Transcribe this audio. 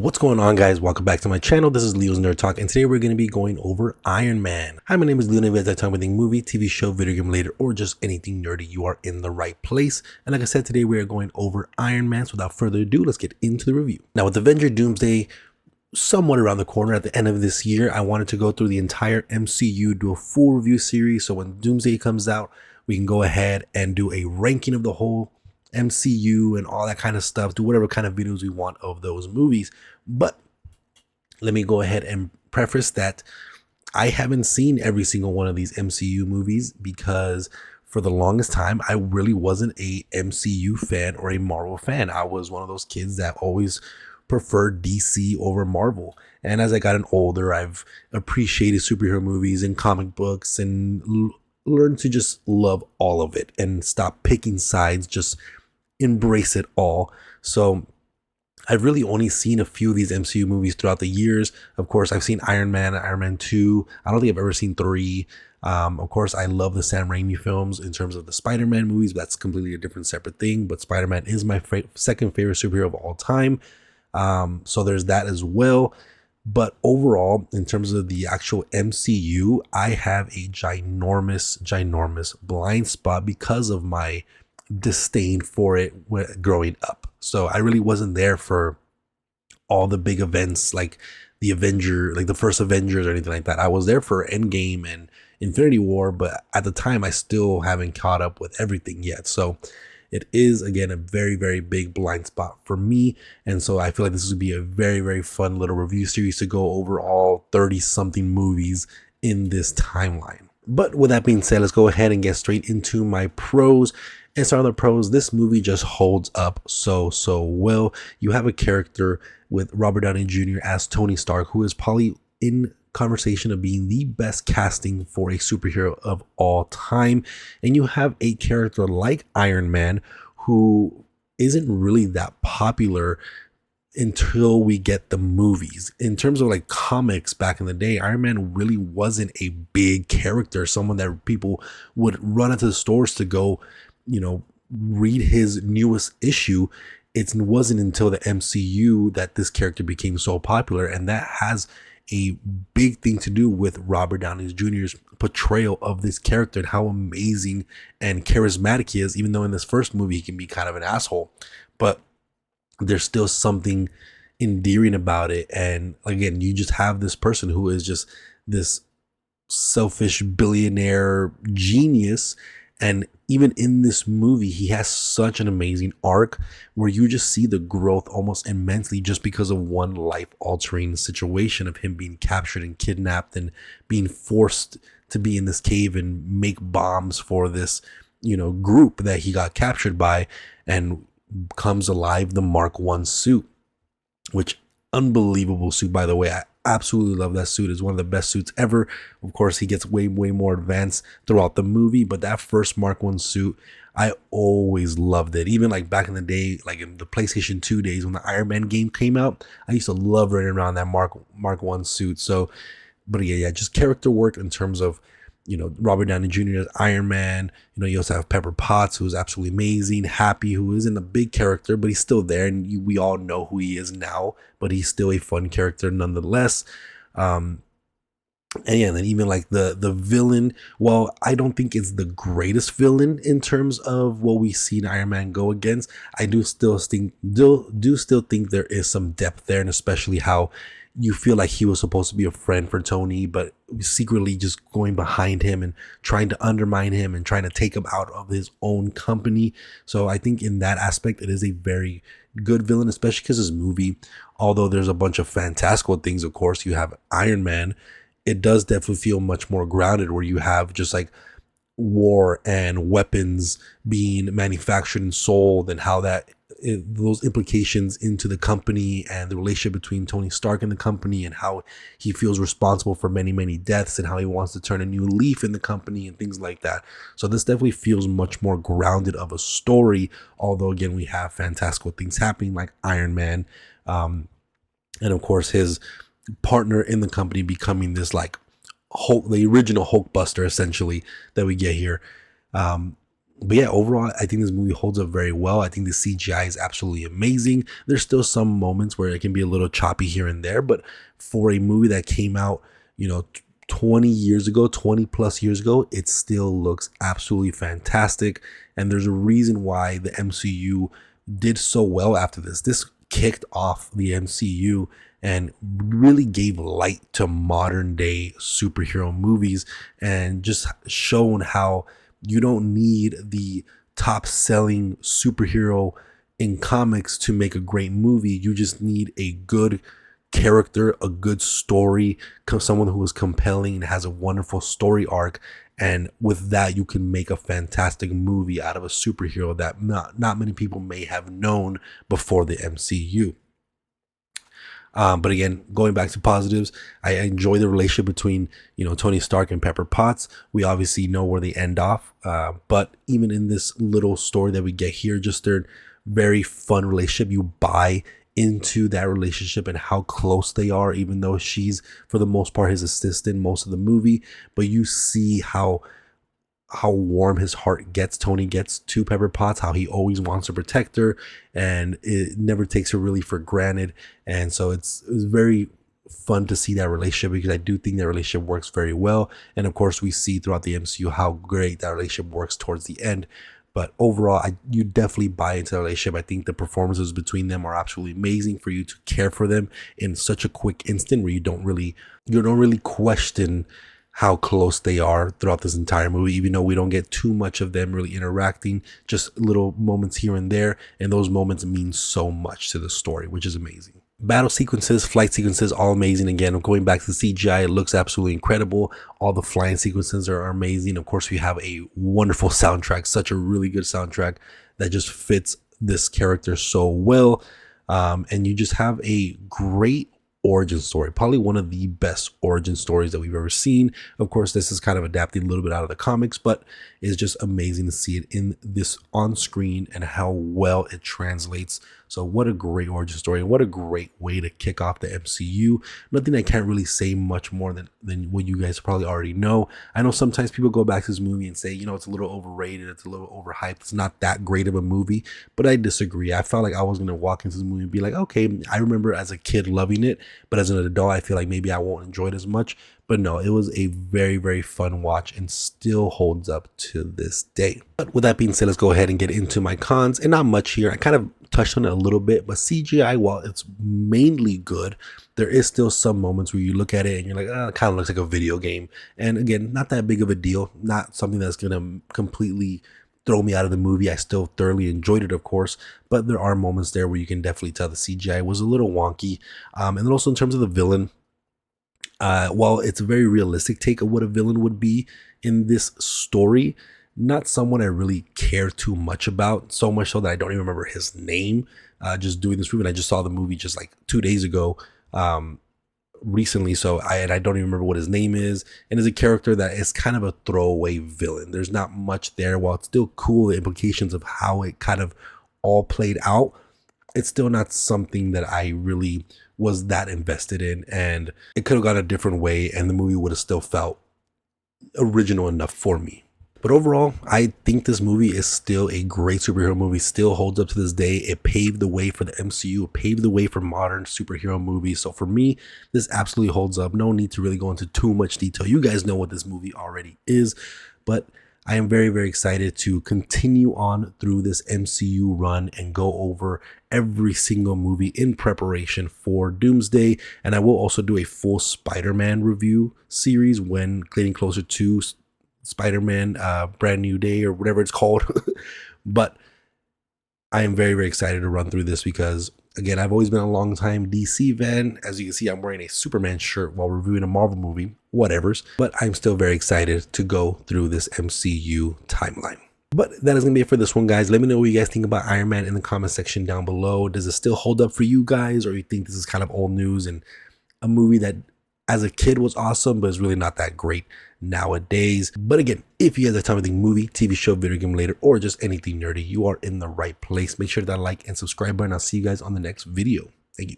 What's going on, guys? Welcome back to my channel. This is Leo's Nerd Talk, and today we're going to be going over Iron Man. Hi, my name is Leo, and as I talk about anything movie, TV show, video game related, or just anything nerdy, you are in the right place. And like I said, today we are going over Iron Man. So without further ado, let's get into the review. Now, with Avenger Doomsday somewhat around the corner at the end of this year, I wanted to go through the entire MCU, do a full review series. So when Doomsday comes out, we can go ahead and do a ranking of the whole MCU and all that kind of stuff, do whatever kind of videos we want of those movies. But let me go ahead and preface that I haven't seen every single one of these MCU movies because for the longest time, I really wasn't a MCU fan or a Marvel fan. I was one of those kids that always preferred DC over Marvel. And as I gotten older, I've appreciated superhero movies and comic books and learned to just love all of it and stop picking sides, just embrace it all. So I've really only seen a few of these MCU movies throughout the years. Of course, I've seen Iron Man, Iron Man 2. I don't think I've ever seen 3. Of course, I love the Sam Raimi films in terms of the Spider-Man movies. But that's completely a different separate thing. But Spider-Man is my second favorite superhero of all time. So there's that as well. But overall, in terms of the actual MCU, I have a ginormous blind spot because of my disdain for it growing up. So I really wasn't there for all the big events like the first Avengers or anything like that. I was there for Endgame and Infinity War, but at the time I still haven't caught up with everything yet. So it is, again, a very big blind spot for me. And so I feel like this would be a very fun little review series to go over all 30 something movies in this timeline. But with that being said, let's go ahead and get straight into my pros. And start on the pros. This movie just holds up so well. You have a character with Robert Downey Jr. as Tony Stark, who is probably in conversation of being the best casting for a superhero of all time. And you have a character like Iron Man, who isn't really that popular until we get the movies. In terms of like comics back in the day, Iron Man really wasn't a big character, someone that people would run into the stores to go, read his newest issue. It wasn't until the MCU that this character became so popular, and that has a big thing to do with Robert Downey Jr.'s portrayal of this character and how amazing and charismatic he is, even though in this first movie he can be kind of an asshole, but there's still something endearing about it. And again, you just have this person who is just this selfish billionaire genius. And even in this movie, he has such an amazing arc where you just see the growth almost immensely just because of one life-altering situation of him being captured and kidnapped and being forced to be in this cave and make bombs for this, group that he got captured by, and comes alive the Mark 1 suit, which unbelievable suit, by the way. I absolutely love that suit. It's one of the best suits ever. Of course, he gets way more advanced throughout the movie, but that first Mark 1 suit, I always loved it. Even like back in the day, like in the PlayStation 2 days when the Iron Man game came out, I used to love running around that Mark 1 suit. So, but yeah, just character work in terms of, Robert Downey Jr. as Iron Man. You also have Pepper Potts, who's absolutely amazing. Happy, who isn't a big character, but he's still there, and we all know who he is now, but he's still a fun character nonetheless. And yeah, then even like the villain, well, I don't think it's the greatest villain in terms of what we see in Iron Man go against. I do still think there is some depth there, and especially how you feel like he was supposed to be a friend for Tony, but secretly just going behind him and trying to undermine him and trying to take him out of his own company. So I think in that aspect, it is a very good villain, especially because this movie, although there's a bunch of fantastical things, of course, you have Iron Man, it does definitely feel much more grounded, where you have just like war and weapons being manufactured and sold, and how those implications into the company and the relationship between Tony Stark and the company, and how he feels responsible for many deaths, and how he wants to turn a new leaf in the company and things like that. So this definitely feels much more grounded of a story, although again, we have fantastical things happening like Iron Man, and of course his partner in the company becoming this like Hulk, the original Hulkbuster essentially that we get here. But yeah, overall, I think this movie holds up very well. I think the CGI is absolutely amazing. There's still some moments where it can be a little choppy here and there, but for a movie that came out, 20 years ago, 20 plus years ago, it still looks absolutely fantastic. And there's a reason why the MCU did so well after this. This kicked off the MCU and really gave light to modern day superhero movies, and just shown how you don't need the top selling superhero in comics to make a great movie. You just need a good character, a good story, someone who is compelling and has a wonderful story arc. And with that, you can make a fantastic movie out of a superhero that not many people may have known before the MCU. But again, going back to positives, I enjoy the relationship between, Tony Stark and Pepper Potts. We obviously know where they end off. But even in this little story that we get here, just their very fun relationship, you buy into that relationship and how close they are, even though she's for the most part his assistant most of the movie. But you see how warm his heart Tony gets to Pepper Potts, how he always wants to protect her and it never takes her really for granted. And so it's very fun to see that relationship, because I do think that relationship works very well. And of course, we see throughout the MCU how great that relationship works towards the end. But overall, you definitely buy into the relationship. I think the performances between them are absolutely amazing for you to care for them in such a quick instant, where you don't really question how close they are throughout this entire movie, even though we don't get too much of them really interacting, just little moments here and there. And those moments mean so much to the story, which is amazing. Battle sequences, flight sequences, all amazing. Again, going back to the CGI, it looks absolutely incredible. All the flying sequences are amazing. Of course, we have a wonderful soundtrack, such a really good soundtrack that just fits this character so well. And you just have a great origin story, probably one of the best origin stories that we've ever seen. Of course, this is kind of adapting a little bit out of the comics, but it's just amazing to see it in this on screen and how well it translates. So what a great origin story, and what a great way to kick off the MCU. Nothing I can't really say much more than what you guys probably already know. I know sometimes people go back to this movie and say, it's a little overrated, it's a little overhyped, it's not that great of a movie, but I disagree. I felt like I was going to walk into this movie and be like, okay, I remember as a kid loving it, but as an adult, I feel like maybe I won't enjoy it as much. But no, it was a very, very fun watch and still holds up to this day. But with that being said, let's go ahead and get into my cons. And not much here. I kind of touched on it a little bit, but CGI, while it's mainly good, there is still some moments where you look at it and you're like, it kind of looks like a video game. And again, not that big of a deal, not something that's going to completely throw me out of the movie. I still thoroughly enjoyed it, of course, but there are moments there where you can definitely tell the CGI was a little wonky. And then also in terms of the villain, while it's a very realistic take of what a villain would be in this story, not someone I really care too much about, so much so that I don't even remember his name. Just doing this movie, and I just saw the movie just like 2 days ago, recently, so I don't even remember what his name is, and is a character that is kind of a throwaway villain. There's not much there. While it's still cool, the implications of how it kind of all played out, it's still not something that I really was that invested in, and it could have gone a different way and the movie would have still felt original enough for me. But overall, I think this movie is still a great superhero movie, still holds up to this day. It paved the way for the MCU, it paved the way for modern superhero movies. So for me, this absolutely holds up. No need to really go into too much detail. You guys know what this movie already is, but I am very, very excited to continue on through this MCU run and go over every single movie in preparation for Doomsday. And I will also do a full Spider-Man review series when getting closer to Spider-Man Brand New Day, or whatever it's called. But I am very, very excited to run through this because, again, I've always been a long time DC fan. As you can see, I'm wearing a Superman shirt while reviewing a Marvel movie, whatevers. But I'm still very excited to go through this MCU timeline. But that is going to be it for this one, guys. Let me know what you guys think about Iron Man in the comment section down below. Does it still hold up for you guys, or you think this is kind of old news and a movie that as a kid was awesome, but it's really not that great nowadays? But again, if you guys have time to think movie, TV show, video game related, or just anything nerdy, you are in the right place. Make sure to like and subscribe button. I'll see you guys on the next video. Thank you.